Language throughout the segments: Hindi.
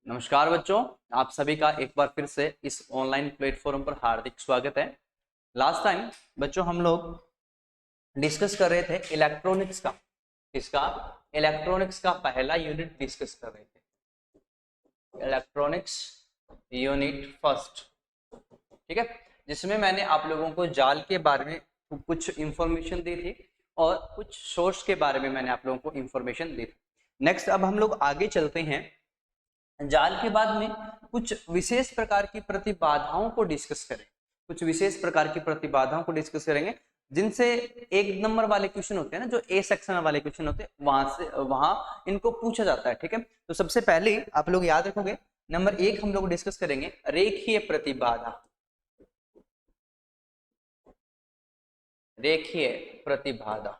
नमस्कार बच्चों, आप सभी का एक बार फिर से इस ऑनलाइन प्लेटफॉर्म पर हार्दिक स्वागत है। लास्ट टाइम बच्चों हम लोग डिस्कस कर रहे थे इलेक्ट्रॉनिक्स का। इसका इलेक्ट्रॉनिक्स का पहला यूनिट डिस्कस कर रहे थे, इलेक्ट्रॉनिक्स यूनिट फर्स्ट। ठीक है, जिसमें मैंने आप लोगों को जाल के बारे में कुछ इंफॉर्मेशन दी थी और कुछ सोर्स के बारे में मैंने आप लोगों को इंफॉर्मेशन दी थी। नेक्स्ट अब हम लोग आगे चलते हैं। जाल के बाद में कुछ विशेष प्रकार की प्रतिबाधाओं को डिस्कस करें, कुछ विशेष प्रकार की प्रतिबाधाओं को डिस्कस करेंगे जिनसे एक नंबर वाले क्वेश्चन होते हैं ना, जो ए सेक्शन वाले क्वेश्चन होते हैं, वहां इनको पूछा जाता है। ठीक है, तो सबसे पहले आप लोग याद रखोगे, नंबर 1 हम लोग डिस्कस करेंगे रेखीय प्रतिबाधा। रेखीय प्रतिबाधा,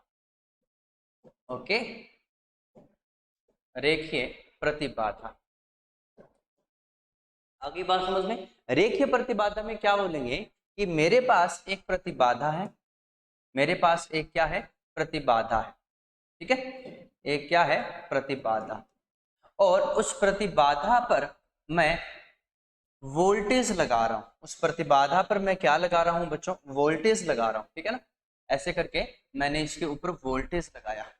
ओके, रेखीय प्रतिबाधा। आगे बात समझ में। रेखीय प्रतिबाधा में क्या बोलेंगे कि मेरे पास एक प्रतिबाधा है, मेरे पास एक क्या है, प्रतिबाधा है। ठीक है, एक क्या है, प्रतिबाधा, और उस प्रतिबाधा पर मैं वोल्टेज लगा रहा हूं। उस प्रतिबाधा पर मैं क्या लगा रहा हूं बच्चों, वोल्टेज लगा रहा हूं। ठीक है ना, ऐसे करके मैंने इसके ऊपर वोल्टेज लगाया,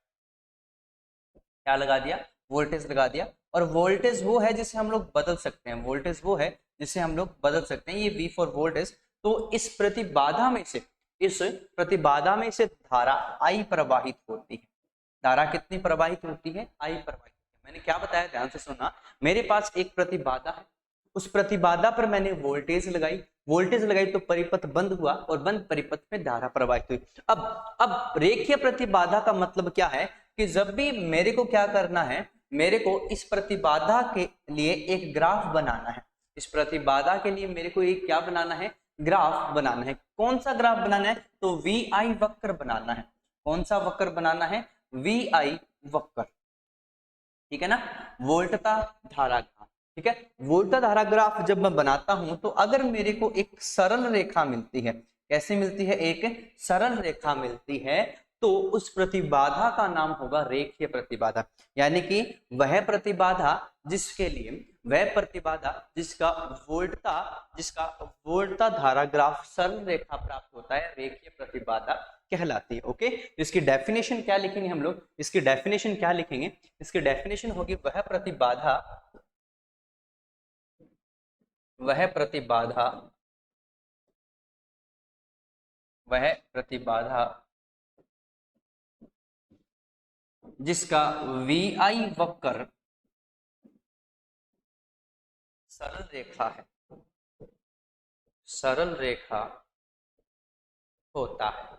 क्या लगा दिया, वोल्टेज लगा दिया। और वोल्टेज वो है जिसे हम लोग बदल सकते हैं, वोल्टेज वो है जिसे हम लोग बदल सकते हैं, ये V फॉर वोल्टेज। तो इस प्रतिबाधा में से, इस प्रतिबाधा में से धारा I प्रवाहित होती है। धारा कितनी प्रवाहित होती है, I प्रवाहित होती है। मैंने क्या बताया, ध्यान से सुनना। मेरे पास एक प्रतिबाधा है, उस प्रतिबाधा पर मैंने वोल्टेज लगाई, वोल्टेज लगाई तो परिपथ बंद हुआ और बंद परिपथ में धारा प्रवाहित हुई। अब रेखीय प्रतिबाधा का मतलब क्या है कि जब भी मेरे को क्या करना है, मेरे को इस प्रतिबाधा के लिए एक ग्राफ बनाना है। इस प्रतिबाधा के लिए मेरे को एक क्या बनाना है, ग्राफ बनाना है। कौन सा ग्राफ बनाना है, तो VI वक्र बनाना है। कौन सा वक्र बनाना है, VI वक्र। ठीक है ना, वोल्टता धारा ग्राफ। ठीक है, वोल्टता धारा ग्राफ जब मैं बनाता हूं तो अगर मेरे को एक सरल रेखा मिलती है, कैसे मिलती है, एक सरल रेखा मिलती है, तो उस प्रतिबाधा का नाम होगा रेखीय प्रतिबाधा। यानी कि वह प्रतिबाधा जिसके लिए, वह प्रतिबाधा जिसका वोल्टता धारा ग्राफ सरल रेखा प्राप्त होता है, रेखीय प्रतिबाधा कहलाती है। ओके, इसकी डेफिनेशन क्या लिखेंगे हम लोग, इसकी डेफिनेशन क्या लिखेंगे, इसकी डेफिनेशन होगी वह प्रतिबाधा, वह प्रतिबाधा, वह प्रतिबाधा जिसका VI वक्र सरल रेखा है, सरल रेखा होता है।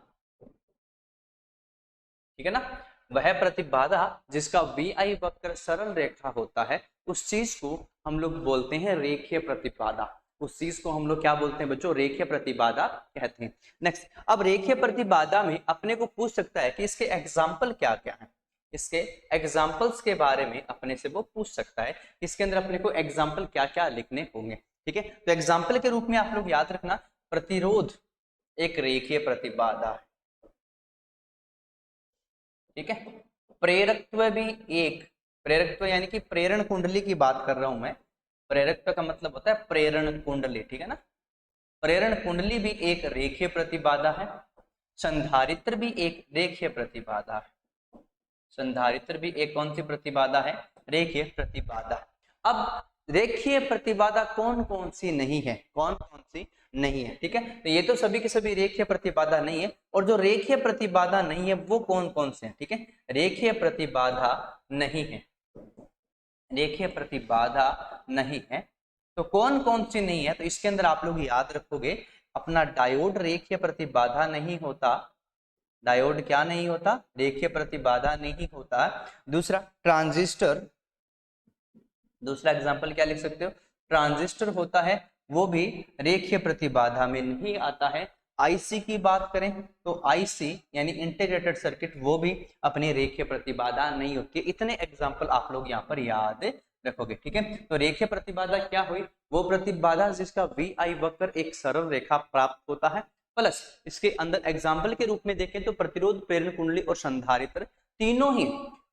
ठीक है ना, वह प्रतिबाधा जिसका VI वक्र सरल रेखा होता है, उस चीज को हम लोग बोलते हैं रेखीय प्रतिबाधा। उस चीज को हम लोग क्या बोलते हैं बच्चों, रेखीय प्रतिबाधा कहते हैं। नेक्स्ट, अब रेखीय प्रतिबाधा में अपने को पूछ सकता है कि इसके एग्जाम्पल क्या क्या है, इसके एग्जाम्पल्स के बारे में अपने से वो पूछ सकता है, इसके अंदर अपने को एग्जाम्पल क्या क्या लिखने होंगे। ठीक है, तो एग्जाम्पल के रूप में आप लोग याद रखना, प्रतिरोध एक रेखीय प्रतिबाधा है। ठीक है, प्रेरकत्व भी एक, प्रेरकत्व यानी कि प्रेरण कुंडली की बात कर रहा हूं मैं। प्रेरकत्व का मतलब होता है प्रेरण कुंडली। ठीक है ना, प्रेरण कुंडली भी एक रेखीय प्रतिबाधा है। संधारित्र भी एक रेखीय प्रतिबाधा है। संधारित्र भी एक कौन सी प्रतिबाधा है, रेखीय प्रतिबाधा। अब रेखीय प्रतिबाधा कौन कौन सी नहीं है, कौन कौन सी नहीं है। ठीक है, तो ये तो सभी के सभी रेखीय प्रतिबाधा नहीं है, और जो रेखीय प्रतिबाधा नहीं है वो कौन कौन से हैं। ठीक है, रेखीय प्रतिबाधा नहीं है, रेखीय प्रतिबाधा नहीं है, तो कौन कौन सी नहीं है, तो इसके अंदर आप लोग याद रखोगे, अपना डायोड रेखीय प्रतिबाधा नहीं होता। डायोड क्या नहीं होता, रेखीय प्रतिबाधा नहीं होता। दूसरा ट्रांजिस्टर, दूसरा एग्जांपल क्या लिख सकते हो, ट्रांजिस्टर होता है, वो भी रेखीय प्रतिबाधा में नहीं आता है। आईसी की बात करें तो आईसी यानी इंटीग्रेटेड सर्किट, वो भी अपनी रेखीय प्रतिबाधा नहीं होती। इतने एग्जांपल आप लोग यहाँ पर याद रखोगे। ठीक है, तो रेखीय प्रतिबाधा क्या हुई, वो प्रतिबाधा जिसका VI वक्र एक सरल रेखा प्राप्त होता है, प्लस इसके अंदर एग्जाम्पल के रूप में देखें तो प्रतिरोध, प्रेरण कुंडली और संधारित्र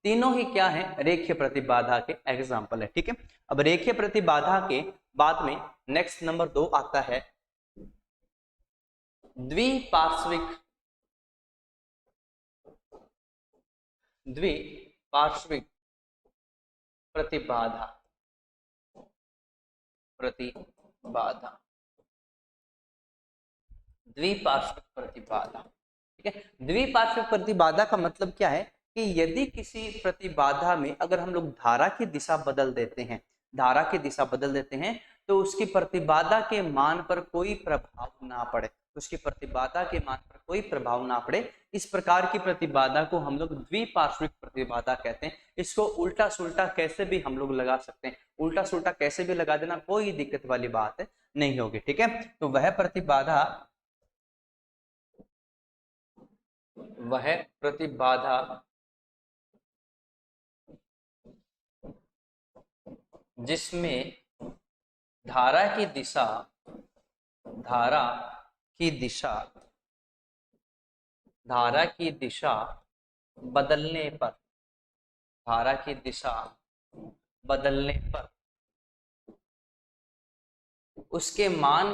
तीनों ही क्या है, रेखीय प्रतिबाधा के एग्जाम्पल है। ठीक है, अब रेखीय प्रतिबाधा के बाद में नेक्स्ट नंबर 2 आता है द्विपार्श्विक प्रतिबाधा। द्विपार्श्विक प्रतिबाधा, ठीक है। द्विपार्श्विक प्रतिबाधा का मतलब क्या है कि यदि किसी प्रतिबाधा में अगर हम लोग धारा की दिशा बदल देते हैं, तो उसकी प्रतिबाधा के मान पर कोई प्रभाव ना पड़े, इस प्रकार की प्रतिबाधा को हम लोग द्विपार्श्विक प्रतिबाधा कहते हैं। इसको उल्टा सुल्टा कैसे भी हम लोग लगा सकते हैं, उल्टा सुल्टा कैसे भी लगा देना, कोई दिक्कत वाली बात नहीं होगी। ठीक है, तो वह प्रतिबाधा जिसमें धारा की दिशा बदलने पर उसके मान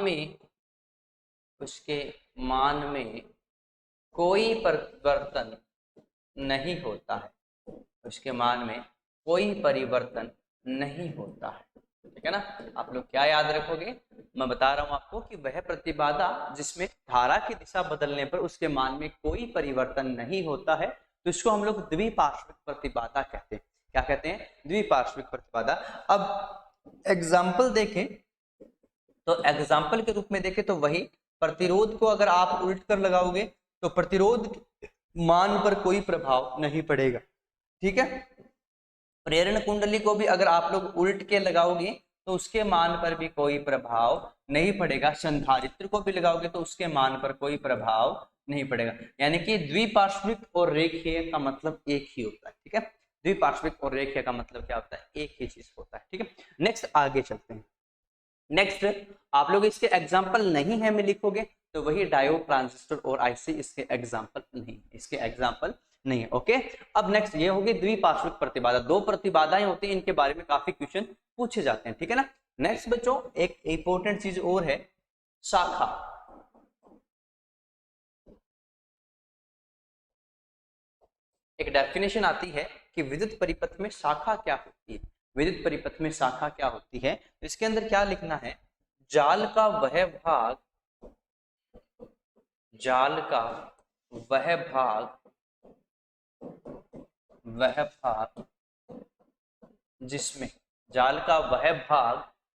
में कोई परिवर्तन नहीं होता है, ठीक है ना। आप लोग क्या याद रखोगे, मैं बता रहा हूं आपको कि वह प्रतिबाधा जिसमें धारा की दिशा बदलने पर उसके मान में कोई परिवर्तन नहीं होता है, तो इसको हम लोग द्विपार्श्विक प्रतिबाधा कहते हैं। क्या कहते हैं, द्विपार्श्विक प्रतिबाधा। अब एग्जाम्पल देखें तो एग्जाम्पल के रूप में देखें तो वही प्रतिरोध को अगर आप उल्ट कर लगाओगे तो प्रतिरोध मान पर कोई प्रभाव नहीं पड़ेगा। ठीक है, प्रेरण कुंडली को भी अगर आप लोग उल्ट के लगाओगे तो उसके मान पर भी कोई प्रभाव नहीं पड़ेगा। संधारित्र को भी लगाओगे तो उसके मान पर कोई प्रभाव नहीं पड़ेगा। यानी कि द्विपार्श्विक और रेखीय का मतलब एक ही होता है। ठीक है, द्विपार्श्विक और रेखीय का मतलब क्या होता है, एक ही चीज होता है। ठीक है, नेक्स्ट आगे चलते हैं। नेक्स्ट आप लोग इसके एग्जाम्पल नहीं है में लिखोगे तो वही डायोड, ट्रांजिस्टर और आईसी, इसके एग्जाम्पल नहीं है। ओके, अब नेक्स्ट ये होगी द्विपार्श्विक प्रतिबाधा। दो प्रतिबाधाएं होती हैं, इनके बारे में काफी क्वेश्चन पूछे जाते हैं। ठीक है ना। नेक्स्ट बच्चों एक इंपॉर्टेंट चीज और है, शाखा। एक डेफिनेशन आती है कि विद्युत परिपथ में शाखा क्या होती है। विद्युत परिपथ में शाखा क्या होती है, इसके अंदर क्या लिखना है, जाल का वह भाग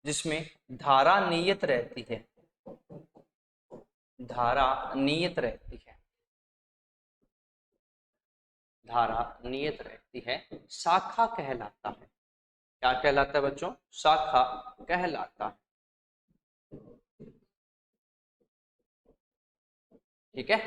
जिसमें धारा नियत रहती है, धारा नियत रहती है, शाखा कहलाता है। क्या कहलाता है बच्चों, शाखा कहलाता है। ठीक है,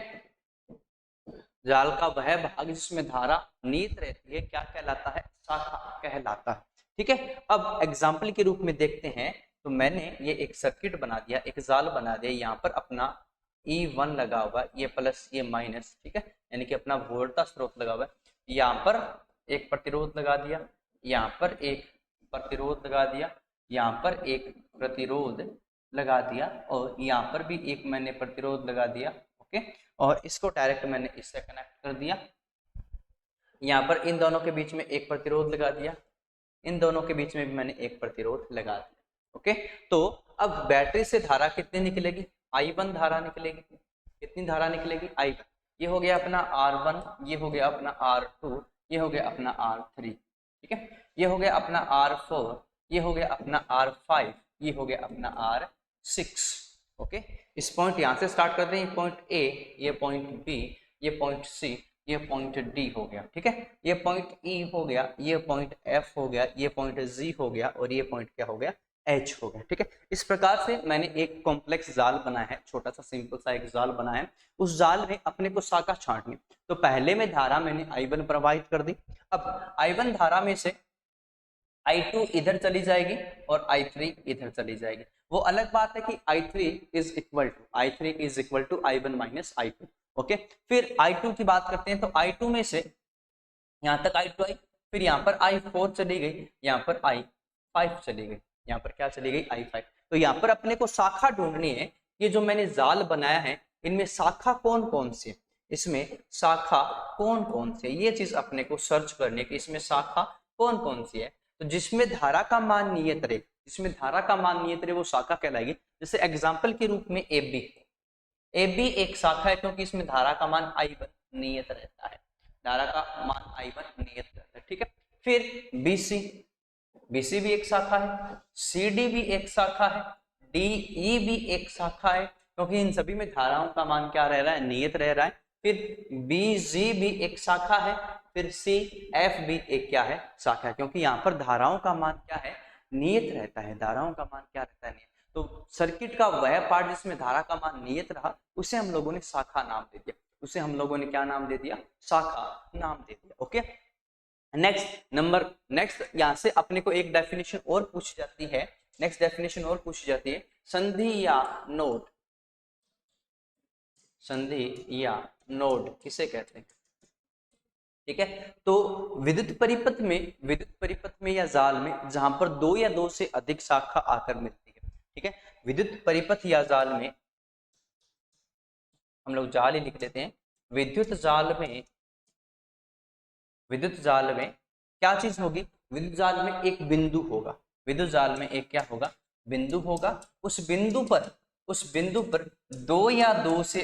जाल का वह भाग जिसमें धारा नियत रहती है क्या कहलाता है, शाखा कहलाता है। ठीक है, अब एग्जाम्पल के रूप में देखते हैं तो मैंने ये एक सर्किट बना दिया, एक जाल बना दिया, यहाँ पर अपना E1 लगा हुआ है, ये प्लस ये माइनस। ठीक है, यानी कि अपना वोल्टेज स्रोत लगा हुआ है, यहाँ पर एक प्रतिरोध लगा दिया, यहाँ पर एक प्रतिरोध लगा दिया, यहाँ पर एक प्रतिरोध लगा दिया और यहाँ पर भी एक मैंने प्रतिरोध लगा दिया। ओके, और इसको डायरेक्ट मैंने इससे कनेक्ट कर दिया। यहाँ पर इन दोनों के बीच में एक प्रतिरोध लगा दिया, इन दोनों के बीच में भी मैंने एक प्रतिरोध लगा दिया। ओके, तो अब बैटरी से धारा कितनी निकलेगी, I1 धारा निकलेगी। कितनी धारा निकलेगी, I1। ये हो गया अपना R1, ये हो गया अपना R2, ये हो गया अपना R3। ठीक है, ये हो गया अपना R4, ये हो गया अपना R5, ये हो गया अपना R6। ओके, इस पॉइंट यहाँ से स्टार्ट करते हैं, ये पॉइंट A, ये पॉइंट B, ये पॉइंट C, ये पॉइंट D हो गया। ठीक है, ये पॉइंट E हो गया, ये पॉइंट F हो गया, ये पॉइंट G हो गया और ये पॉइंट क्या हो गया, H हो गया। ठीक है, इस प्रकार से मैंने एक कॉम्प्लेक्स जाल बनाया है, छोटा सा सिंपल सा एक जाल बनाया है। उस जाल में अपने को शाखा छांटनी, तो पहले में धारा मैंने I1 प्रवाहित कर दी। अब I1 धारा में से I2 इधर चली जाएगी और I3 इधर चली जाएगी। वो अलग बात है कि I3 is equal to I1 minus I2। Okay, फिर I2 की बात करते हैं तो I2 में से यहाँ तक I2 आई, फिर यहाँ पर I4 चली गई, यहाँ पर I5 चली गई, यहाँ पर क्या चली गई I5। तो यहाँ पर अपने को शाखा ढूंढनी है, ये जो मैंने जाल बनाया है इनमें शाखा कौन कौन सी है, इसमें शाखा कौन कौन सी है, ये चीज अपने को सर्च करने की, इसमें शाखा कौन कौन सी है। तो जिसमें धारा का मान नियत रहे, जिसमें धारा का मान नियत रहे वो शाखा कहलाएगी। जैसे एग्जाम्पल के रूप में AB एक शाखा है क्योंकि इसमें धारा का मान I1 नियत रहता है, धारा का मान I1 नियत रहता है, ठीक है। फिर BC भी एक शाखा है, CD भी एक शाखा है, DE भी एक शाखा है क्योंकि इन सभी में धाराओं का मान क्या रह रहा है, नियत रह रहा है। फिर BG भी एक शाखा है, फिर CF भी एक क्या है, शाखा है, क्योंकि यहाँ पर धाराओं का मान क्या है, नियत रहता है, धाराओं का मान क्या रहता है, नियत। तो सर्किट का वह पार्ट जिसमें धारा का मान नियत रहा उसे हम लोगों ने शाखा नाम दे दिया, उसे हम लोगों ने क्या नाम दे दिया, शाखा नाम दे दिया। ओके, नेक्स्ट यहाँ से अपने को एक डेफिनेशन और पूछी जाती है, नेक्स्ट डेफिनेशन और पूछी जाती है, संधि या नोड, संधि या नोड किसे कहते हैं, ठीक है। तो विद्युत परिपथ में या जाल में जहां पर दो या दो से अधिक शाखा आकर मिलती है, ठीक है। विद्युत परिपथ या जाल में, हम लोग जाल ही लिख लेते हैं, विद्युत जाल में क्या चीज होगी, विद्युत जाल में एक बिंदु होगा, विद्युत जाल में एक क्या होगा, बिंदु होगा। उस बिंदु पर दो या दो से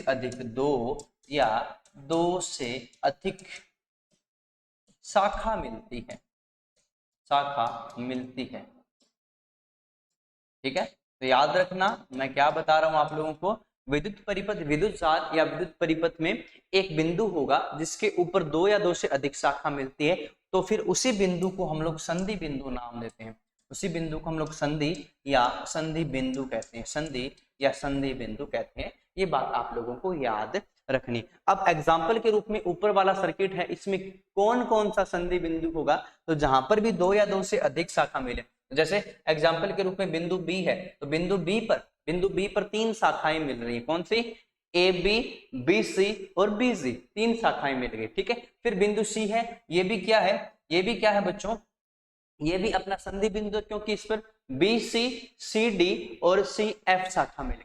अधिक शाखा मिलती है, ठीक है। तो याद रखना मैं क्या बता रहा हूं आप लोगों को, विद्युत जाल या विद्युत परिपथ में एक बिंदु होगा जिसके ऊपर दो या दो से अधिक शाखा मिलती है, तो फिर उसी बिंदु को हम लोग संधि बिंदु नाम देते हैं, उसी बिंदु को हम लोग संधि या संधि बिंदु कहते हैं, संधि या संधि बिंदु कहते हैं। ये बात आप लोगों को याद रखनी। अब एग्जाम्पल के रूप में ऊपर वाला सर्किट है, इसमें कौन कौन सा संधि बिंदु होगा, तो जहां पर भी दो या दो से अधिक शाखा मिले, जैसे एग्जाम्पल के रूप में बिंदु बी है, तो बिंदु बी पर तीन शाखाएं मिल रही है, कौन सी, ए बी, बी सी और बी जी, तीन शाखाएं मिल गई, ठीक है। फिर बिंदु सी है, ये भी क्या है बच्चों, ये भी अपना संधि बिंदु, क्योंकि इस पर बी सी, सी डी और सी एफ शाखा मिल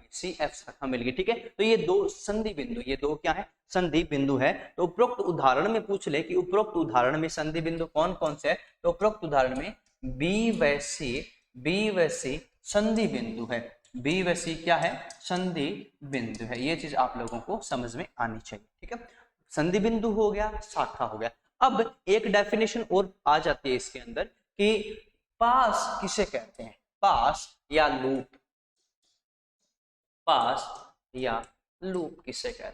गई, ठीक है। तो ये दो संधि बिंदु, ये दो क्या है, संधि बिंदु है। तो उपरोक्त उदाहरण में पूछ ले कि उपरोक्त उदाहरण में संधि बिंदु कौन कौन से है, तो उपरोक्त उदाहरण में बी व सी संधि बिंदु है, बी व सी क्या है, संधि बिंदु है। ये चीज आप लोगों को समझ में आनी चाहिए, ठीक है। संधि बिंदु हो गया, शाखा हो गया। अब एक डेफिनेशन और आ जाती है इसके अंदर कि पास किसे कहते हैं, पास या लूप किसे कहते हैं,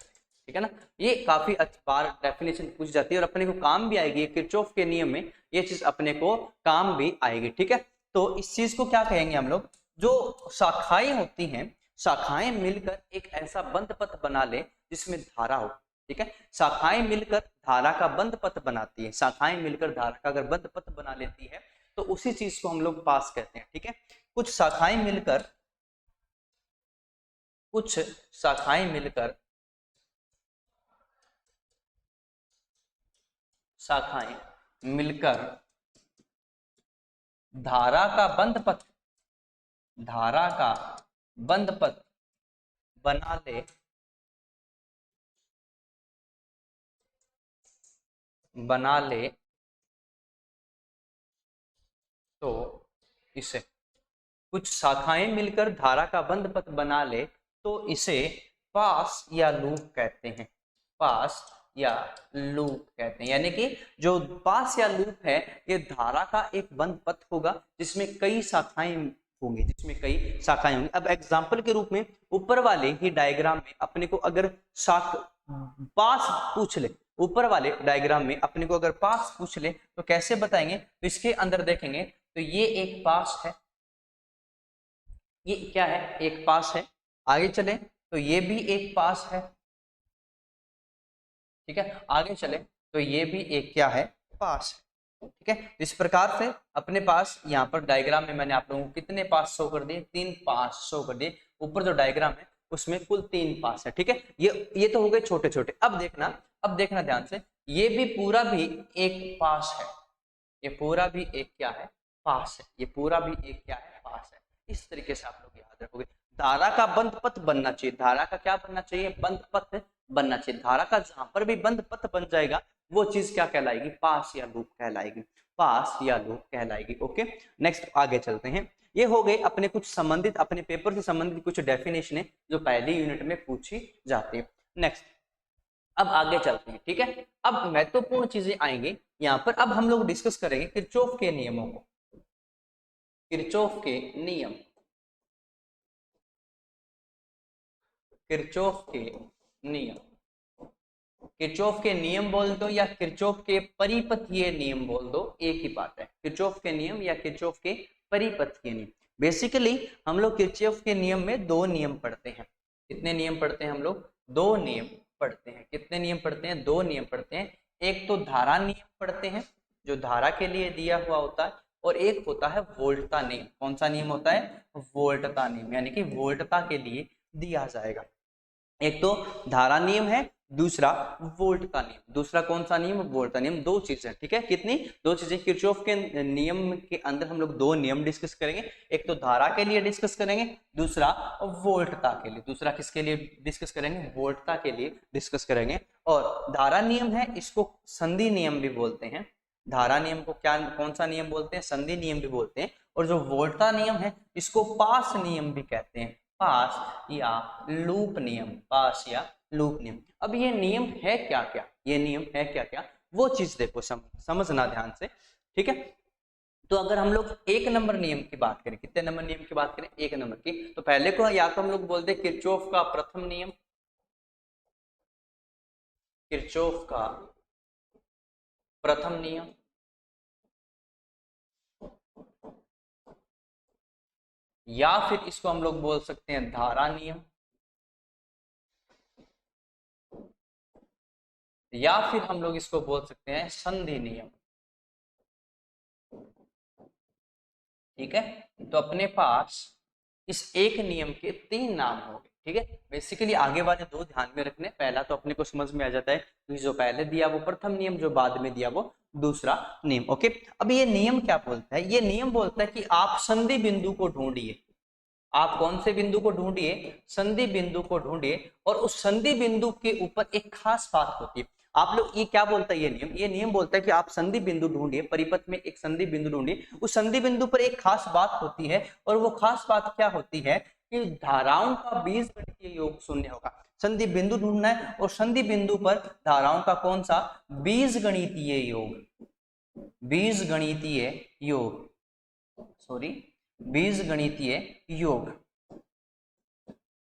ठीक है ना। ये काफी बार डेफिनेशन पूछ जाती है और अपने को काम भी आएगी, किरचॉफ के नियम में ये चीज अपने को काम भी आएगी, ठीक है। तो इस चीज को क्या कहेंगे हम लोग, जो शाखाएं होती हैं, शाखाएं मिलकर एक ऐसा बंद पथ बना ले जिसमें धारा हो, ठीक है। शाखाएं मिलकर धारा का बंद पथ बनाती है, शाखाएं मिलकर धारा का अगर बंद पथ बना लेती है तो उसी चीज को हम लोग पास कहते हैं, ठीक है। कुछ शाखाएं मिलकर धारा का बंद पथ बना ले तो इसे, कुछ शाखाएं मिलकर धारा का बंद पथ बना ले तो इसे पास या लूप कहते हैं, पास या लूप कहते हैं। यानी कि जो पास या लूप है ये धारा का एक बंद पथ होगा जिसमें कई शाखाएं होंगी, अब एग्जाम्पल के रूप में ऊपर वाले ही डायग्राम में अपने को अगर पास पूछ ले, ऊपर वाले डायग्राम में अपने को अगर पास पूछ ले तो कैसे बताएंगे, तो इसके अंदर देखेंगे तो ये एक पास है, ये क्या है, एक पास है। आगे चले तो ये भी एक पास है, ठीक है। आगे चले तो ये भी एक क्या है, पास है, ठीक है। इस प्रकार से अपने पास यहाँ पर डायग्राम में मैंने आप लोगों को कितने पास शो कर दिए, 3 पास शो कर दिए। ऊपर जो डायग्राम है उसमें कुल 3 पास है, ठीक है। ये तो हो गए छोटे छोटे। अब देखना ध्यान से, ये भी पूरा भी एक पास है, ये पूरा भी एक क्या है, पास है, ये पूरा भी एक क्या है, पास है। इस तरीके से आप लोग याद रखोगे। धारा का बंद पथ बनना चाहिए, धारा का क्या बनना चाहिए, बंद पथ बनना चाहिए। धारा का जहां पर भी बंद पथ बन जाएगा वो चीज क्या कहलाएगी, पास या लूप कहलाएगी, पास या लूप कहलाएगी। ओके, नेक्स्ट आगे चलते हैं। ये हो गए अपने कुछ संबंधित, अपने पेपर से संबंधित कुछ डेफिनेशन है जो पहली यूनिट में पूछी जाती है। नेक्स्ट अब आगे चलते हैं, ठीक है। अब महत्वपूर्ण चीजें आएंगी यहाँ पर। अब हम लोग डिस्कस करेंगे किरचॉफ के नियमों को, किरचॉफ के नियम, किरचॉफ के नियम, किरचॉफ के नियम बोल दो या किरचॉफ के परिपथीय नियम बोल दो, एक ही बात है। किरचॉफ के नियम या किरचॉफ के परिपथीय नियम। बेसिकली हम लोग किरचॉफ के नियम में दो नियम पढ़ते हैं। कितने नियम पढ़ते हैं हम लोग, दो नियम पढ़ते हैं। कितने नियम पढ़ते हैं, दो नियम पढ़ते हैं। एक तो धारा नियम पढ़ते हैं जो धारा के लिए दिया हुआ होता है, और एक होता है वोल्टता नियम। कौन सा नियम होता है, वोल्टता नियम, यानी कि वोल्टता के लिए दिया जाएगा। एक तो धारा नियम है, दूसरा वोल्टता नियम। दूसरा कौन सा नियम, वोल्टता नियम। दो चीजें, ठीक है, कितनी, दो चीजें। किरचॉफ के नियम के अंदर हम लोग दो नियम डिस्कस करेंगे। एक तो धारा के लिए डिस्कस करेंगे, दूसरा वोल्टता के लिए। दूसरा किसके लिए डिस्कस करेंगे, वोल्टता के लिए डिस्कस करेंगे। और धारा नियम है, इसको संधि नियम भी बोलते हैं। धारा नियम को क्या, कौन सा नियम बोलते हैं, संधि नियम भी बोलते हैं। और जो वोल्टता नियम है इसको पास नियम भी कहते हैं, पास या लूप नियम, पास या लूप नियम। अब ये नियम है क्या क्या, ये नियम है क्या क्या, वो चीज देखो, समझना ध्यान से, ठीक है। तो अगर हम लोग एक नंबर नियम की बात करें, कितने नंबर नियम की बात करें, एक नंबर की, तो पहले को या तो हम लोग बोलते हैं किरचॉफ का प्रथम नियम, किरचॉफ का प्रथम नियम, या फिर इसको हम लोग बोल सकते हैं धारा नियम, या फिर हम लोग इसको बोल सकते हैं संधि नियम। ठीक है, तो अपने पास इस एक नियम के तीन नाम हो गए, ठीक है। बेसिकली आगे वाले दो ध्यान में रखने, पहला तो अपने को समझ में आ जाता है कि जो पहले दिया वो प्रथम नियम, जो बाद में दिया वो दूसरा नियम। ओके, अब ये नियम क्या बोलता है, ये नियम बोलता है कि आप संधि बिंदु को ढूंढिए। आप कौन से बिंदु को ढूंढिए, संधि बिंदु को ढूंढिए, और उस संधि बिंदु के ऊपर एक खास बात होती है। आप लोग, ये क्या बोलता है ये नियम, ये नियम बोलता है कि आप संधि बिंदु ढूंढिए, परिपथ में एक संधि बिंदु ढूंढिए, उस संधि बिंदु पर एक खास बात होती है, और वो खास बात क्या होती है कि धाराओं का बीजगणितीय योग शून्य होगा। संधि बिंदु ढूंढना है और संधि बिंदु पर धाराओं का कौन सा, बीजगणितीय योग, बीजगणितीय योग, सॉरी, बीजगणितीय योग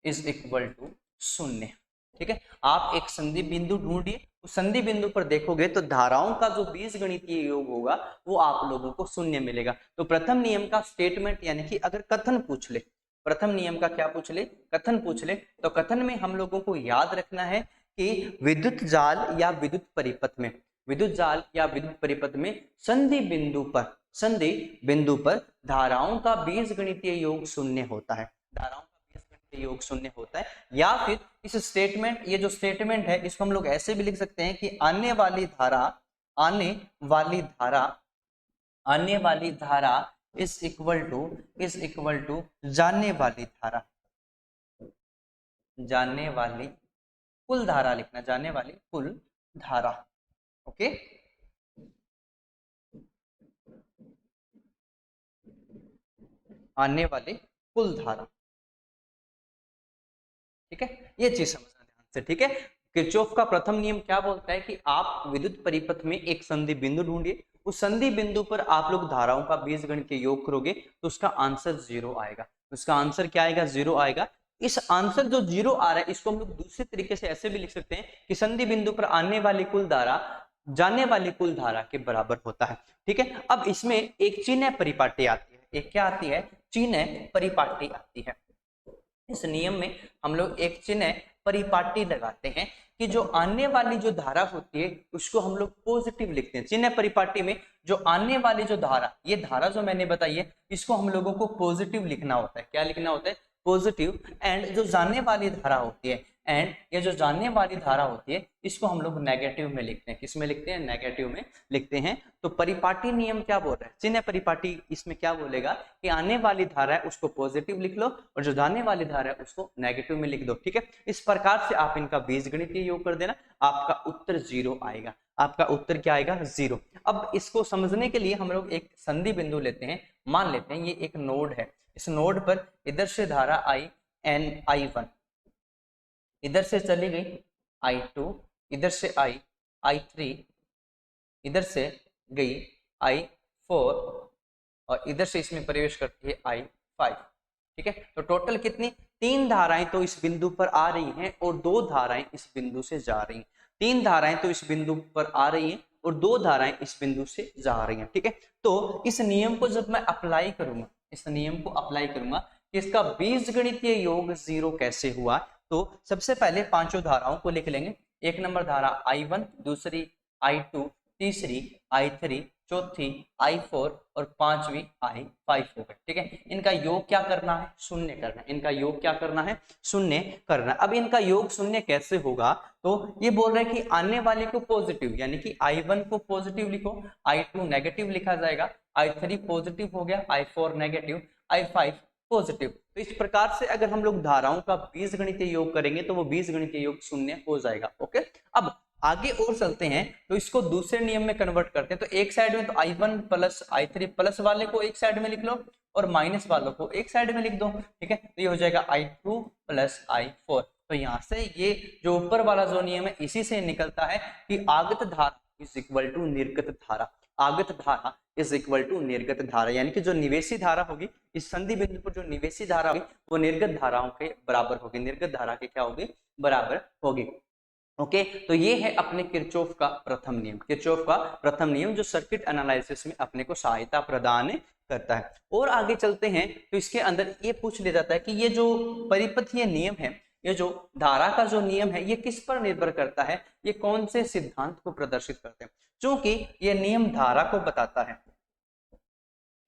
इज इक्वल टू शून्य। ठीक है, आप एक संधि बिंदु ढूंढिए, उस संधि बिंदु पर देखोगे तो धाराओं का जो बीजगणितीय योग होगा वो आप लोगों को शून्य मिलेगा। तो प्रथम नियम का स्टेटमेंट, यानी कि अगर कथन पूछ ले, प्रथम नियम का क्या पूछ ले, कथन पूछ ले, तो कथन में हम लोगों को याद रखना है कि विद्युत जाल या विद्युत परिपथ में, विद्युत जाल या विद्युत परिपथ में संधि बिंदु पर, संधि बिंदु पर धाराओं का बीजगणितीय योग शून्य होता है, धाराओं का बीजगणितीय योग शून्य होता है। या फिर इस स्टेटमेंट, ये जो स्टेटमेंट है इसको हम लोग ऐसे भी लिख सकते हैं कि आने वाली धारा, आने वाली धारा, आने वाली धारा इज इक्वल टू जाने वाली धारा, जाने वाली कुल धारा लिखना, जाने वाली कुल धारा। ओके, आने वाली कुल धारा, ठीक है, ये चीज समझना ध्यान से, ठीक है। किरचॉफ का प्रथम नियम क्या बोलता है कि आप विद्युत परिपथ में एक संधि बिंदु ढूंढिए, उस संधि बिंदु पर आप लोग धाराओं का बीजगणितीय योग करोगे तो उसका आंसर 0 आएगा। उसका आंसर क्या आएगा, 0 आएगा। इस आंसर जो 0 आ रहा है इसको हम लोग दूसरे तरीके से ऐसे भी लिख सकते हैं कि संधि बिंदु पर आने वाली कुल धारा जाने वाली कुल धारा के बराबर होता है। ठीक है, अब इसमें एक चिन्ह परिपाटी आती है, एक क्या आती है, चिन्ह परिपाटी आती है। इस नियम में हम लोग एक चिन्ह परिपाटी लगाते हैं कि जो आने वाली जो धारा होती है उसको हम लोग पॉजिटिव लिखते हैं। चिन्ह परिपाटी में जो आने वाली जो धारा, ये धारा जो मैंने बताई है इसको हम लोगों को पॉजिटिव लिखना होता है। क्या लिखना होता है, पॉजिटिव। एंड जो जाने वाली धारा होती है, एंड ये जो जाने वाली धारा होती है इसको हम लोग नेगेटिव में लिखते हैं। किस में लिखते हैं? नेगेटिव में लिखते हैं। तो परिपाटी नियम क्या बोल रहा है? चिन्ह परिपाटी इसमें क्या बोलेगा कि आने वाली धारा है उसको पॉजिटिव लिख लो और जो जाने वाली धारा है उसको नेगेटिव में लिख दो। ठीक है, इस प्रकार से आप इनका बीजगणितीय योग कर देना, आपका उत्तर 0 आएगा। आपका उत्तर क्या आएगा? 0। अब इसको समझने के लिए हम लोग एक संधि बिंदु लेते हैं। मान लेते हैं ये एक नोड है, इस नोड पर इधर से धारा आई I1, इधर से चली गई I2, इधर से आई I3, इधर से गई I4 और इधर से इसमें प्रवेश करती है I5। ठीक है, तो टोटल कितनी? 3 धाराएं तो इस बिंदु पर आ रही हैं और 2 धाराएं इस बिंदु से जा रही हैं। 3 धाराएं तो इस बिंदु पर आ रही हैं और 2 धाराएं इस बिंदु से जा रही हैं। ठीक है, तो इस नियम को जब मैं अप्लाई करूंगा, इस नियम को अप्लाई करूंगा कि इसका बीजगणितीय योग 0 कैसे हुआ, तो सबसे पहले पांचों धाराओं को लिख लेंगे। 1 नंबर धारा I1, दूसरी I2, तीसरी I3, चौथी I4 और पांचवी I5 हो गई। ठीक है, इनका योग क्या करना है? शून्य करना है। इनका योग क्या करना है? शून्य करना है। अब इनका योग शून्य कैसे होगा? तो ये बोल रहे हैं कि आने वाले को पॉजिटिव, यानी कि I1 को पॉजिटिव लिखो, I2 नेगेटिव लिखा जाएगा, I3 पॉजिटिव हो गया, I4 नेगेटिव, I5 पॉजिटिव। तो इस प्रकार से अगर हम लोग धाराओं का बीजगणितीय योग करेंगे तो वो बीजगणितीय योग शून्य हो जाएगा। ओके, अब आगे और चलते हैं तो इसको दूसरे नियम में कन्वर्ट करते हैं। तो एक साइड में तो I1 प्लस I3 प्लस वाले को एक साइड में लिख लो और माइनस वालों को एक साइड में लिख दो। ठीक है, तो ये हो जाएगा I2 प्लस I4। तो यहाँ से ये जो ऊपर वाला जो नियम है इसी से निकलता है कि आगत धारा इज इक्वल टू निर्गत धारा। आगत धारा इज इक्वल टू निर्गत धारा, यानी कि जो निवेशी धारा होगी इस संधि बिंदु पर, जो निवेशी धारा होगी वो निर्गत धाराओं के बराबर होगी। निर्गत धारा के क्या होगी? बराबर होगी। ओके, तो ये है अपने किरचॉफ का प्रथम नियम। किरचॉफ का प्रथम नियम जो सर्किट एनालिसिस में अपने को सहायता प्रदान करता है। और आगे चलते हैं तो इसके अंदर ये पूछ लिया जाता है कि ये जो परिपथीय नियम है, ये जो धारा का जो नियम है ये किस पर निर्भर करता है? ये कौन से सिद्धांत को प्रदर्शित करते हैं? क्योंकि ये नियम धारा को बताता है।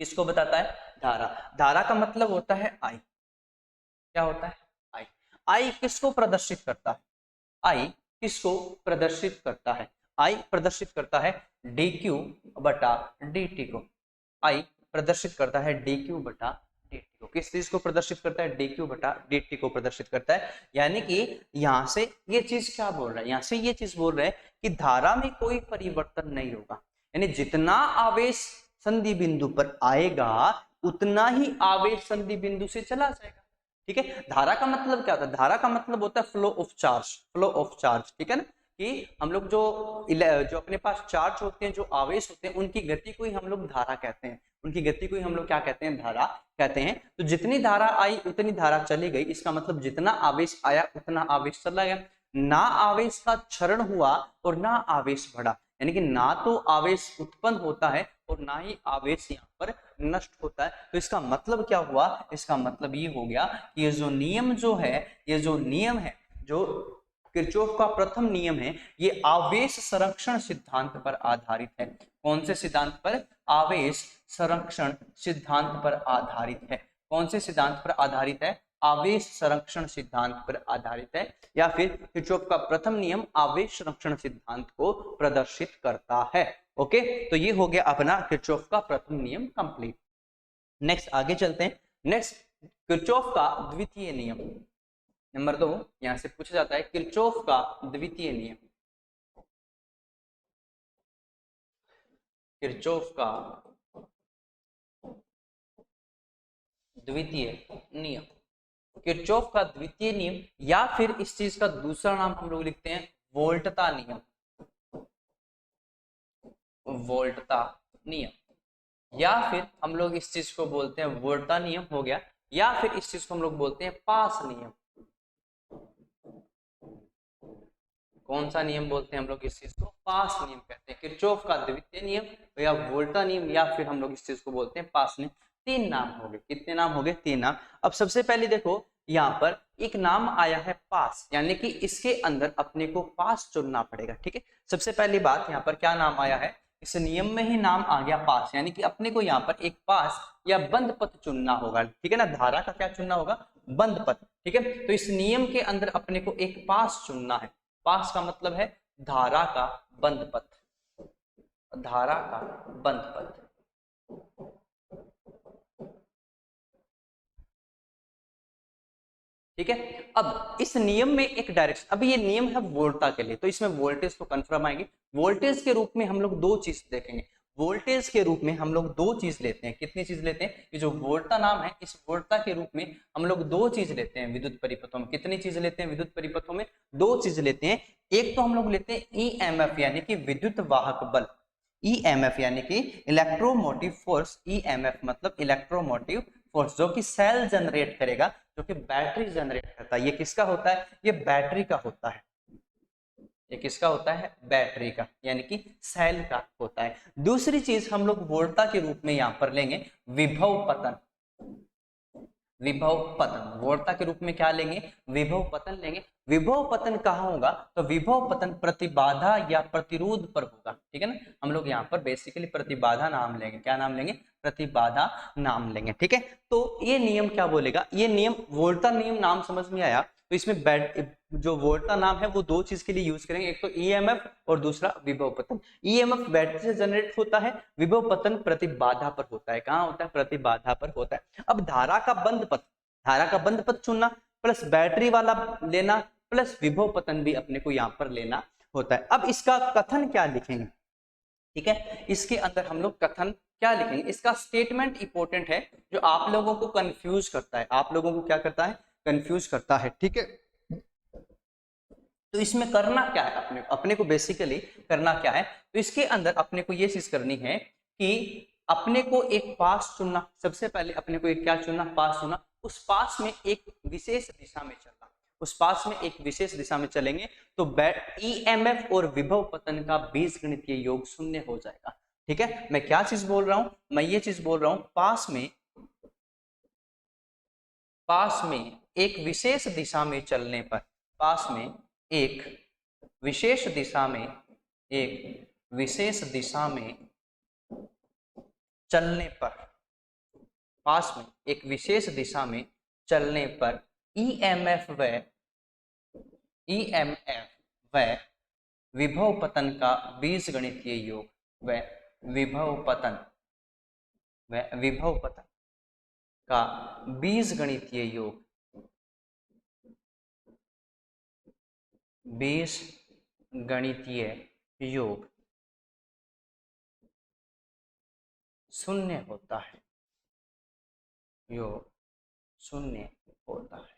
किसको बताता है? धारा। धारा का मतलब होता है I। क्या होता है? I किसको प्रदर्शित करता है? I किसको प्रदर्शित करता है? I प्रदर्शित करता है dq बटा dt को। I प्रदर्शित करता है dq बटा dt को। किस चीज को प्रदर्शित करता है? dq बटा dt को प्रदर्शित करता है। यानी कि यहां से ये चीज क्या बोल रहा है? यहां से ये चीज बोल रहा है कि धारा में कोई परिवर्तन नहीं होगा, यानी जितना आवेश संधि बिंदु पर आएगा उतना ही आवेश संधि बिंदु से चला जाएगा। ठीक है, धारा का मतलब क्या होता है? धारा का मतलब होता है flow of charge. Flow of charge, ठीक है ना, कि हम लोग जो अपने पास चार्ज होते हैं, जो आवेश होते हैं, उनकी गति को ही हम लोग धारा कहते हैं। उनकी गति को ही हम लोग क्या कहते हैं? धारा कहते हैं। तो जितनी धारा आई उतनी धारा चली गई, इसका मतलब जितना आवेश आया उतना आवेश चला गया। ना आवेश का क्षरण हुआ और ना आवेश बढ़ा, यानी कि ना तो आवेश उत्पन्न होता है और ना ही आवेश यहाँ पर नष्ट होता है। तो इसका मतलब क्या हुआ? इसका मतलब ये हो गया कि ये जो नियम जो है, ये जो नियम है, जो किरचॉफ का प्रथम नियम है, ये आवेश संरक्षण सिद्धांत पर आधारित है। कौन से सिद्धांत पर? आवेश संरक्षण सिद्धांत पर आधारित है। कौन से सिद्धांत पर आधारित है? आवेश संरक्षण सिद्धांत पर आधारित है, या फिर किरचॉफ का प्रथम नियम आवेश संरक्षण सिद्धांत को प्रदर्शित करता है। ओके, तो ये हो गया अपना किरचॉफ का प्रथम नियम कंप्लीट। नेक्स्ट आगे चलते हैं। नेक्स्ट किरचॉफ का द्वितीय नियम नंबर 2 यहां से पूछा जाता है। किरचॉफ का द्वितीय नियम, किरचॉफ का द्वितीय नियम, किरचॉफ का द्वितीय नियम, या फिर इस चीज का दूसरा नाम हम लोग लिखते हैं वोल्टता नियम। वोल्टता नियम, या फिर हम लोग इस चीज को बोलते हैं वोल्टता नियम हो गया, या फिर इस चीज को हम लोग बोलते हैं पास नियम। कौन सा नियम बोलते हैं हम लोग इस चीज को? पास नियम कहते हैं। किरचॉफ का द्वितीय नियम या वोल्टा नियम, या फिर हम लोग इस चीज को बोलते हैं पास नियम। 3 नाम हो गए। कितने नाम हो गए? 3 नाम। अब सबसे पहले देखो यहाँ पर एक नाम आया है पास, यानी कि इसके अंदर अपने को पास चुनना पड़ेगा। ठीक है, सबसे पहली बात यहाँ पर क्या नाम आया है? इस नियम में ही नाम आ गया पास, यानी कि अपने को यहाँ पर एक पास या बंद पथ चुनना होगा। ठीक है ना, धारा का क्या चुनना होगा? बंद पथ। ठीक है, तो इस नियम के अंदर अपने को एक पास चुनना है। पास का मतलब है धारा का बंद पथ, धारा का बंद पथ। ठीक है, अब इस नियम में एक डायरेक्शन, अब ये नियम है वोल्टा के लिए, तो इसमें वोल्टेज तो कंफर्म आएंगे। वोल्टेज के रूप में हम लोग दो चीज देखेंगे। वोल्टेज के रूप में हम लोग दो चीज लेते हैं। कितनी चीज लेते हैं? ये जो वोल्टा नाम है, इस वोल्टा के रूप में हम लोग दो चीज लेते हैं विद्युत परिपथों में। कितनी चीज लेते हैं विद्युत परिपथों में? दो चीज लेते हैं। एक तो हम लोग लेते हैं ईएमएफ यानी कि विद्युत वाहक बल, ईएमएफ यानी कि इलेक्ट्रोमोटिव फोर्स। ईएमएफ मतलब इलेक्ट्रोमोटिव फोर्स, जो कि सेल जनरेट करेगा, जो कि बैटरी जनरेट करता है। ये किसका होता है? ये बैटरी का होता है। ये किसका होता है? बैटरी का, यानी कि सेल का होता है। दूसरी चीज हम लोग वोल्टा के रूप में यहां पर लेंगे विभव पतन। विभव पतन वोल्टा के रूप में क्या लेंगे? विभव पतन लेंगे। विभव पतन कहाँ होगा? तो विभव पतन प्रतिबाधा या प्रतिरोध पर होगा। ठीक है ना, हम लोग यहाँ पर बेसिकली प्रतिबाधा नाम लेंगे। क्या नाम लेंगे? प्रतिबाधा नाम लेंगे। ठीक है, तो ये नियम क्या बोलेगा? ये नियम वोल्टा नियम नाम समझ में आया। तो इसमें जो वोल्टा नाम है वो दो चीज के लिए यूज करेंगे, एक तो ईएमएफ और दूसरा विभव पतन। ईएमएफ बैटरी से जनरेट होता है, विभव पतन प्रतिबाधा पर होता है। कहाँ होता है? प्रतिबाधा पर होता है। अब धारा का बंद पथ, धारा का बंद पथ चुनना प्लस बैटरी वाला लेना प्लस विभव पतन भी अपने को यहाँ पर लेना होता है। अब इसका कथन क्या लिखेंगे? ठीक है, इसके अंदर हम लोग कथन क्या लिखेंगे? इसका स्टेटमेंट इंपॉर्टेंट है, जो आप लोगों को कंफ्यूज करता है। आप लोगों को क्या करता है? कंफ्यूज करता है। ठीक है, तो इसमें करना क्या है? अपने को बेसिकली करना क्या है? तो इसके अंदर अपने को ये चीज करनी है कि अपने को एक पास चुनना। सबसे पहले अपने को एक क्या चुनना? पास चुनना। उस पास में एक विशेष दिशा में चलना। उस पास में एक विशेष दिशा में चलेंगे तो ईएमएफ और विभव पतन का बीजगणितीय योग शून्य हो जाएगा। ठीक है, मैं क्या चीज बोल रहा हूं? मैं ये चीज बोल रहा हूं, पास में एक विशेष दिशा में चलने पर, पास में एक विशेष दिशा में, एक विशेष दिशा में चलने पर, पास में एक विशेष दिशा में चलने पर ईएमएफ व विभव पतन का बीजगणितीय योग व विभव पतन का बीजगणितीय योग, बीजगणितीय योग शून्य होता है। योग शून्य होता है।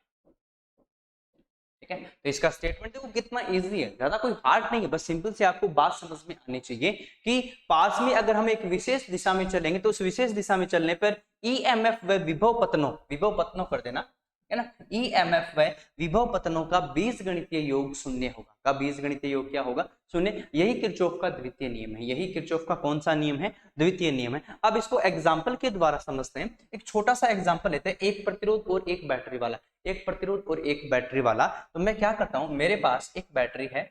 ठीक है, तो इसका स्टेटमेंट देखो कितना इजी है, ज्यादा कोई हार्ड नहीं है, बस सिंपल से आपको बात समझ में आनी चाहिए कि पास में अगर हम एक विशेष दिशा में चलेंगे तो उस विशेष दिशा में चलने पर ईएमएफ व विभव पतनों कर देना है ना, ईएमएफ व विभव पतनों का बीजगणितीय योग शून्य होगा। का बीजगणितीय योग क्या होगा? शून्य। यही किरचॉफ का द्वितीय नियम है। यही किरचॉफ का कौन सा नियम है? द्वितीय नियम है। अब इसको एग्जाम्पल के द्वारा समझते हैं। एक छोटा सा एग्जाम्पल लेते हैं, एक प्रतिरोध और एक बैटरी वाला। एक प्रतिरोध और एक बैटरी वाला। तो मैं क्या करता हूं, मेरे पास एक बैटरी है,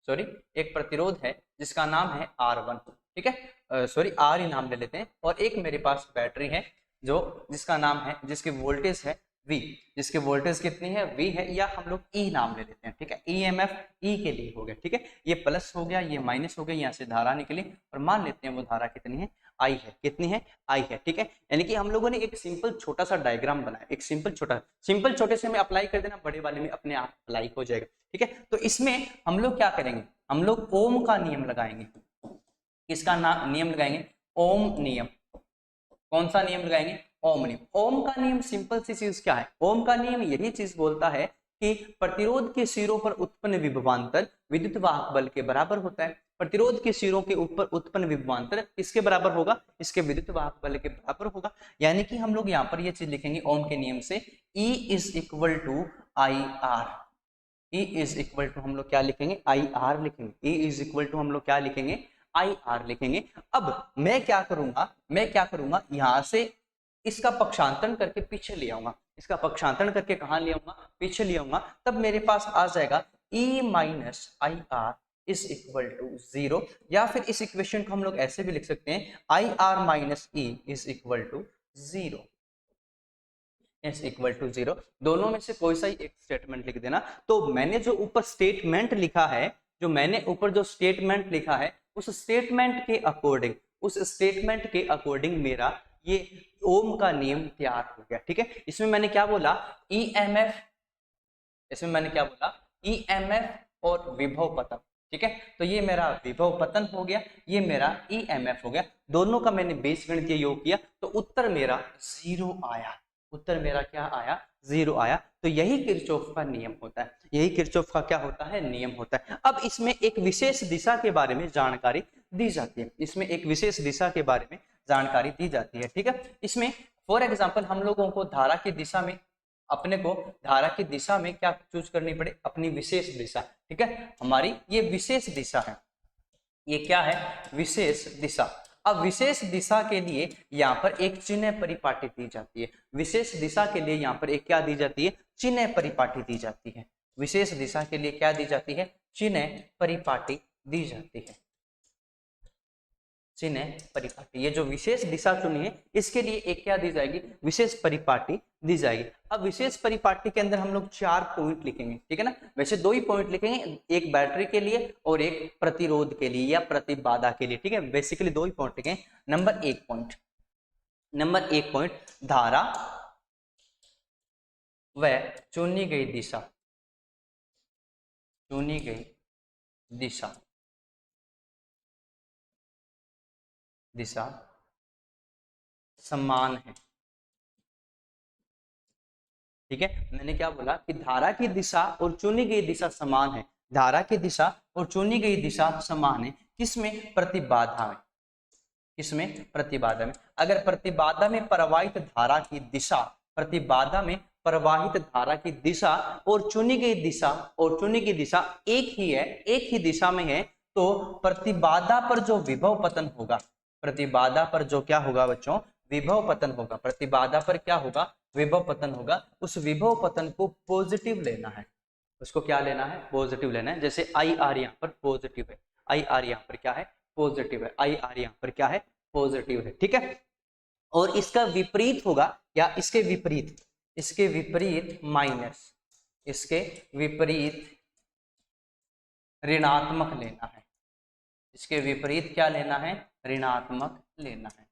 सॉरी एक प्रतिरोध है जिसका नाम है R1। ठीक है, सॉरी R ही नाम ले लेते हैं। और एक मेरे पास बैटरी है जो जिसका नाम है, जिसकी वोल्टेज है V, जिसकी वोल्टेज कितनी है? V है, या हम लोग E नाम ले लेते हैं। ठीक है, EMF E के लिए हो गया। ठीक है, ये प्लस हो गया, ये माइनस हो गया, यहाँ से धारा निकली और मान लेते हैं वो धारा कितनी है? I है। कितनी है? I है। ठीक है, यानी कि हम लोगों ने एक सिंपल छोटा सा डायग्राम बनाया। एक सिंपल छोटे से में अप्लाई कर देना, बड़े वाले में अपने आप अप्लाई हो जाएगा। ठीक है, तो इसमें हम लोग क्या करेंगे? हम लोग ओम का नियम लगाएंगे। किसका नियम लगाएंगे? ओम नियम। कौन सा नियम लगाएंगे? ओम नियम। ओम का नियम सिंपल सी चीज क्या है? ओम का नियम यही चीज बोलता है कि प्रतिरोध के सिरों पर उत्पन्न विभवांतर विद्युत वाहक बल के बराबर होता है। प्रतिरोध के सिरों के ऊपर उत्पन्न विभवांतर किसके बराबर होगा? इसके विद्युत वाहक बल के बराबर होगा। यानी कि हम लोग यहाँ पर ये चीज लिखेंगे ओम के नियम से, E is equal to I R. E is equal to हम लोग क्या लिखेंगे? आई आर लिखेंगे। E इज इक्वल टू हम लोग क्या लिखेंगे? आई आर लिखेंगे। अब मैं क्या करूंगा यहां से इसका पक्षांतरण करके पीछे ले आऊंगा। इसका पक्षांतरण करके कहां ले आऊंगा? पीछे ले आऊंगा। तब मेरे पास आ जाएगा E minus I R is equal to 0, या फिर इस इक्वेशन को हम लोग ऐसे भी लिख सकते हैं, I R minus E is equal to 0। s equal to 0। दोनों में से कोई सा ही एक स्टेटमेंट लिख देना। तो मैंने जो ऊपर स्टेटमेंट लिखा है, जो मैंने ऊपर जो स्टेटमेंट लिखा है, उस स्टेटमेंट के अकॉर्डिंग मेरा ये ओम का नियम तैयार हो गया। ठीक है, इसमें मैंने क्या बोला, ईएमएफ, इसमें मैंने क्या बोला, ईएमएफ और विभव पतन। ठीक है, तो ये मेरा विभव पतन हो गया, ये मेरा ईएमएफ हो गया, दोनों का मैंने बीजगणितीय योग किया तो उत्तर मेरा 0 आया। उत्तर मेरा क्या आया, 0 आया। तो यही किरचॉफ का नियम होता है, यही किरचॉफ का क्या होता है, नियम होता है। अब इसमें एक विशेष दिशा के बारे में जानकारी दी जाती है, इसमें एक विशेष दिशा के बारे में जानकारी दी जाती है। ठीक है, इसमें फॉर एग्जाम्पल हम लोगों को धारा की दिशा में, अपने को धारा की दिशा में क्या चूज करनी पड़े, अपनी विशेष दिशा। ठीक है, हमारी ये विशेष दिशा है, ये क्या है, विशेष दिशा। अब विशेष दिशा के लिए यहाँ पर एक चिन्ह परिपाटी दी जाती है, विशेष दिशा के लिए यहाँ पर एक क्या दी जाती है, चिन्ह परिपाटी दी जाती है। विशेष दिशा के लिए क्या दी जाती है, चिन्ह परिपाटी दी जाती है, चिन्ह परिपाटी। ये जो विशेष दिशा चुनी है इसके लिए एक क्या दी जाएगी, विशेष परिपाटी दी जाएगी। अब विशेष परिपाटी के अंदर हम लोग 4 पॉइंट लिखेंगे। ठीक है ना, वैसे 2 ही पॉइंट लिखेंगे, एक बैटरी के लिए और एक प्रतिरोध के लिए या प्रतिबाधा के लिए। ठीक है, बेसिकली 2 ही पॉइंट लिखेंगे। नंबर 1 पॉइंट, धारा व चुनी गई दिशा समान है। ठीक है, मैंने क्या बोला कि धारा की दिशा और चुनी गई दिशा समान है, धारा की दिशा और चुनी गई दिशा समान है, किसमें, प्रतिबाधा में, किसमें, प्रतिबाधा में। अगर प्रतिबाधा में प्रवाहित धारा की दिशा, प्रतिबाधा में प्रवाहित धारा की दिशा और चुनी गई दिशा एक ही है, एक ही दिशा में है, तो प्रतिबाधा पर जो विभव पतन होगा, प्रतिबाधा पर जो क्या होगा बच्चों, विभव पतन होगा, प्रतिबाधा पर क्या होगा, विभव पतन होगा। उस विभव पतन को पॉजिटिव लेना है, उसको क्या लेना है, पॉजिटिव लेना है। जैसे आई आर यहाँ पर पॉजिटिव है, आई आर यहाँ पर क्या है, पॉजिटिव है, आई आर यहाँ पर क्या है, पॉजिटिव है। ठीक है, और इसका विपरीत होगा, या इसके विपरीत माइनस, इसके विपरीत ऋणात्मक लेना है, इसके विपरीत क्या लेना है, ऋणात्मक लेना है।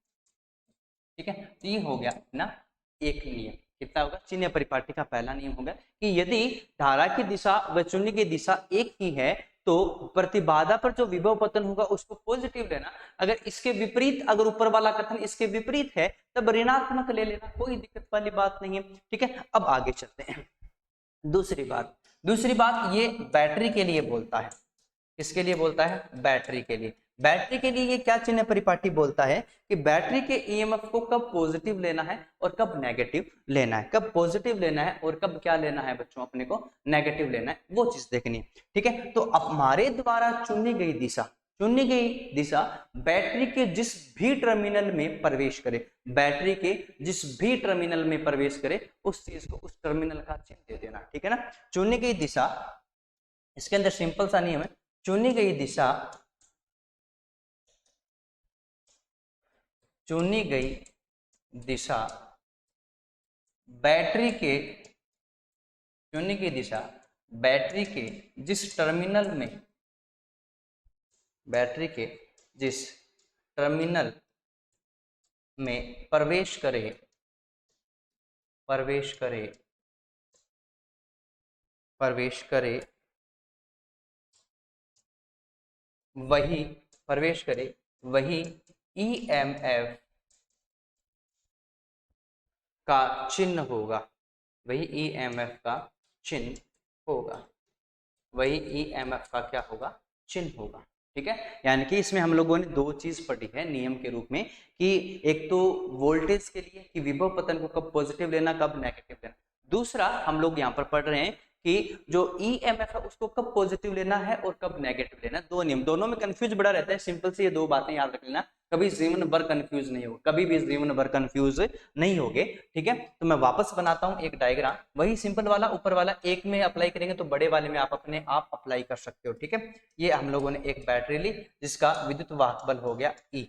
ठीक है, तो ये हो गया ना एक नियम। कितना होगा, चिन्ह परिपाटी का पहला नियम होगा कि यदि धारा की दिशा व चुनी की दिशा एक ही है तो प्रतिबाधा पर जो विभव पतन होगा उसको पॉजिटिव लेना। अगर इसके विपरीत, अगर ऊपर वाला कथन इसके विपरीत है तब ऋणात्मक ले लेना, कोई दिक्कत वाली बात नहीं है। ठीक है, अब आगे चलते हैं। दूसरी बात ये बैटरी के लिए बोलता है, किसके लिए बोलता है, बैटरी के लिए। बैटरी के लिए ये क्या चिन्ह परिपाटी बोलता है कि बैटरी के ईएमएफ को कब पॉजिटिव लेना है और कब नेगेटिव लेना है, कब पॉजिटिव लेना है और कब क्या लेना है बच्चों, अपने को नेगेटिव लेना है, वो चीज देखनी है। ठीक है, तो अब हमारे द्वारा चुनी गई दिशा बैटरी के जिस भी टर्मिनल में प्रवेश करे, बैटरी के जिस भी टर्मिनल में प्रवेश करे उस चीज को, उस टर्मिनल का चिन्ह दे देना। ठीक है ना, चुनी गई दिशा, इसके अंदर सिंपल सा नियम है, चुनी गई दिशा बैटरी के जिस टर्मिनल में प्रवेश करे वही ईएमएफ का चिन्ह होगा, वही ईएमएफ का चिन्ह होगा, वही ईएमएफ का क्या होगा, चिन्ह होगा। ठीक है, यानी कि इसमें हम लोगों ने 2 चीज पढ़ी है नियम के रूप में कि एक तो वोल्टेज के लिए कि विभव पतन को कब पॉजिटिव लेना, कब नेगेटिव लेना। दूसरा हम लोग यहाँ पर पढ़ रहे हैं कि जो ईएमएफ है उसको कब पॉजिटिव लेना है और कब नेगेटिव लेना है। 2 नियम, दोनों में कंफ्यूज बड़ा रहता है। सिंपल से ये 2 बातें याद रख लेना, कभी जीवन भर कंफ्यूज नहीं हो, कभी भी जीवन भर कंफ्यूज नहीं होगे। ठीक है, तो मैं वापस बनाता हूँ एक डायग्राम, वही सिंपल वाला ऊपर वाला एक में अप्लाई करेंगे तो बड़े वाले में आप अपने आप अप्लाई कर सकते हो। ठीक है, ये हम लोगों ने एक बैटरी ली जिसका विद्युत वाहक बल हो गया E।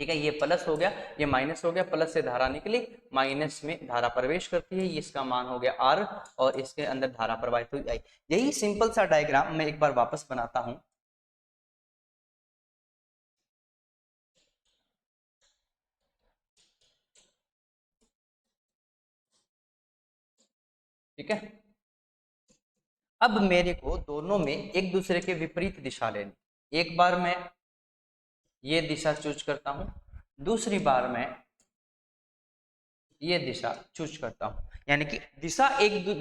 ठीक है, ये प्लस हो गया, ये माइनस हो गया, प्लस से धारा निकली, माइनस में धारा प्रवेश करती है, ये इसका मान हो गया R और इसके अंदर धारा प्रवाहित हुई I। यही सिंपल सा डायग्राम मैं एक बार वापस बनाता हूं। ठीक है, अब मेरे को दोनों में एक दूसरे के विपरीत दिशा लेनी। एक बार मैं ये दिशा चूज करता हूं, दूसरी बार मैं ये दिशा चूज करता हूं, यानी कि दिशा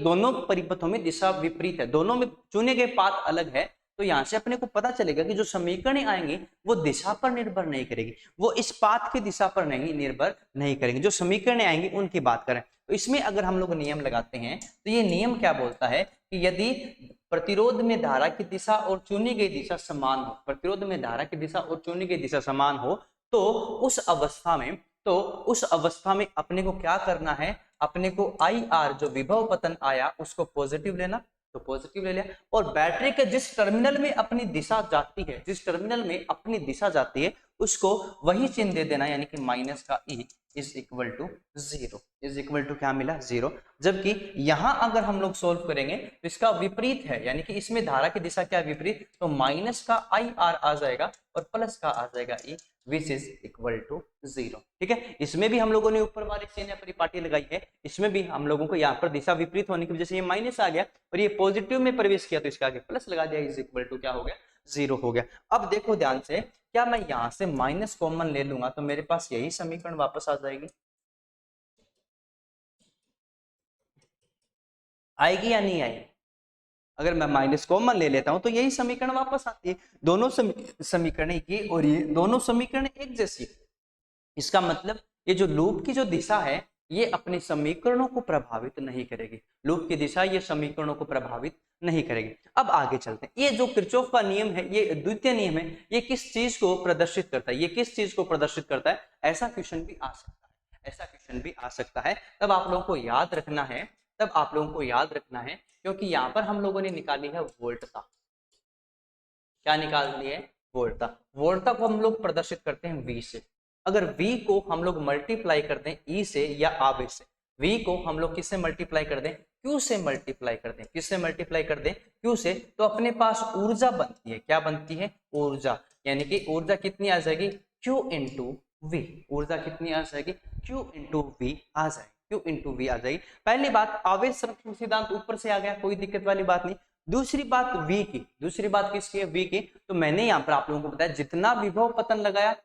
दोनों परिपथों में दिशा विपरीत है, दोनों में चुने गए पाथ अलग है। तो यहां से अपने को पता चलेगा कि जो समीकरण आएंगे वो दिशा पर निर्भर नहीं करेगी, वो इस पाथ की दिशा पर नहीं निर्भर नहीं करेंगे, जो समीकरण आएंगे उनकी बात करें। तो इसमें अगर हम लोग नियम लगाते हैं तो ये नियम क्या बोलता है कि यदि प्रतिरोध में धारा की दिशा और चुनी गई दिशा समान हो, प्रतिरोध में धारा की दिशा और चुनी गई दिशा समान हो, तो उस अवस्था में अपने को क्या करना है, अपने को IR जो विभव पतन आया उसको पॉजिटिव लेना, तो पॉजिटिव ले लिया, और बैटरी के जिस टर्मिनल में अपनी दिशा जाती है, जिस टर्मिनल में अपनी दिशा जाती है उसको वही चिन्ह दे देना, यानी कि माइनस का E is equal to 0, is equal to क्या मिला 0। जबकि यहां अगर हम लोग सोल्व करेंगे तो इसका विपरीत है, यानी कि इसमें धारा की दिशा क्या विपरीत, तो माइनस का IR आ जाएगा और प्लस का आ जाएगा E which is equal to 0। ठीक है, इसमें भी हम लोगों ने ऊपर वाली चिन्ह परिपाटी लगाई है, इसमें भी हम लोगों को यहाँ पर दिशा विपरीत होने की वजह से ये माइनस आ गया और ये पॉजिटिव में प्रवेश किया तो इसका आगे प्लस लगा दिया, इज इक्वल टू क्या हो गया 0 हो गया। अब देखो ध्यान से, क्या मैं यहां से माइनस कॉमन ले लूंगा तो मेरे पास यही समीकरण वापस आ जाएगी, आएगी या नहीं आएगी? अगर मैं माइनस कॉमन ले लेता हूं तो यही समीकरण वापस आती है, दोनों समीकरण ये और ये दोनों समीकरण एक जैसी। इसका मतलब ये जो लूप की जो दिशा है ये अपने समीकरणों को प्रभावित नहीं करेगी, लूप की दिशा ये समीकरणों को प्रभावित नहीं करेगी। अब आगे चलते हैं, ये जो किरचॉफ का नियम है, ये द्वितीय नियम है, ये किस चीज को प्रदर्शित करता है, ये किस चीज को प्रदर्शित करता है, ऐसा क्वेश्चन भी आ सकता है, ऐसा क्वेश्चन भी आ सकता है। तब आप लोगों को याद रखना है, तब आप लोगों को याद रखना है, क्योंकि यहाँ पर हम लोगों ने निकाली है वोल्टता। क्या निकाल ली है? वोल्टता। वोल्टता को हम लोग प्रदर्शित करते हैं V से। अगर V को हम लोग मल्टीप्लाई कर दें E से या आवेश से, V को हम लोग किससे मल्टीप्लाई कर दें, Q से मल्टीप्लाई कर दें, किससे मल्टीप्लाई कर दें, Q से, तो अपने पास ऊर्जा बनती है, क्या बनती है, ऊर्जा, यानी कि ऊर्जा कितनी आ जाएगी, Q इंटू V, ऊर्जा कितनी आ जाएगी, Q इंटू V आ जाएगी, Q इंटू V आ जाएगी। पहली बात, आवेश संरक्षण सिद्धांत ऊपर से आ गया, कोई दिक्कत वाली बात नहीं। दूसरी बात V की, दूसरी बात किसकी है, V की, तो मैंने यहाँ पर आप लोगों को बताया जितना विभव पतन लगाया,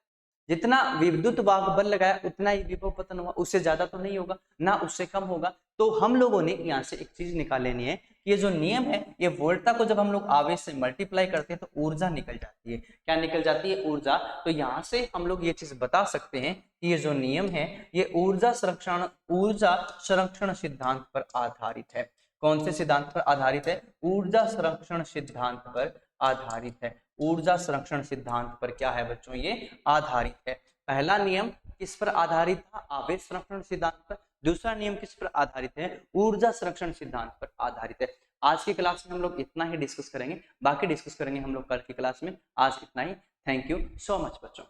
जितना विद्युत वाहक बल लगाया उतना ही विभव पतन हुआ, उससे ज्यादा तो नहीं होगा ना उससे कम होगा। तो हम लोगों ने यहाँ से एक चीज निकाल लेनी है, ये जो नियम है, ये वोल्टता को जब हम लोग आवेश से मल्टीप्लाई करते हैं तो ऊर्जा निकल जाती है, क्या निकल जाती है, ऊर्जा। तो यहाँ से हम लोग ये चीज बता सकते हैं कि ये जो नियम है ये ऊर्जा संरक्षण सिद्धांत पर आधारित है। कौन से सिद्धांत पर आधारित है, ऊर्जा संरक्षण सिद्धांत पर आधारित है, ऊर्जा संरक्षण सिद्धांत पर क्या है बच्चों, ये आधारित है। पहला नियम किस पर आधारित था, आवेश संरक्षण सिद्धांत पर, दूसरा नियम किस पर आधारित है, ऊर्जा संरक्षण सिद्धांत पर आधारित है। आज की क्लास में हम लोग इतना ही डिस्कस करेंगे, बाकी डिस्कस करेंगे हम लोग कल की क्लास में। आज इतना ही, थैंक यू सो मच बच्चों।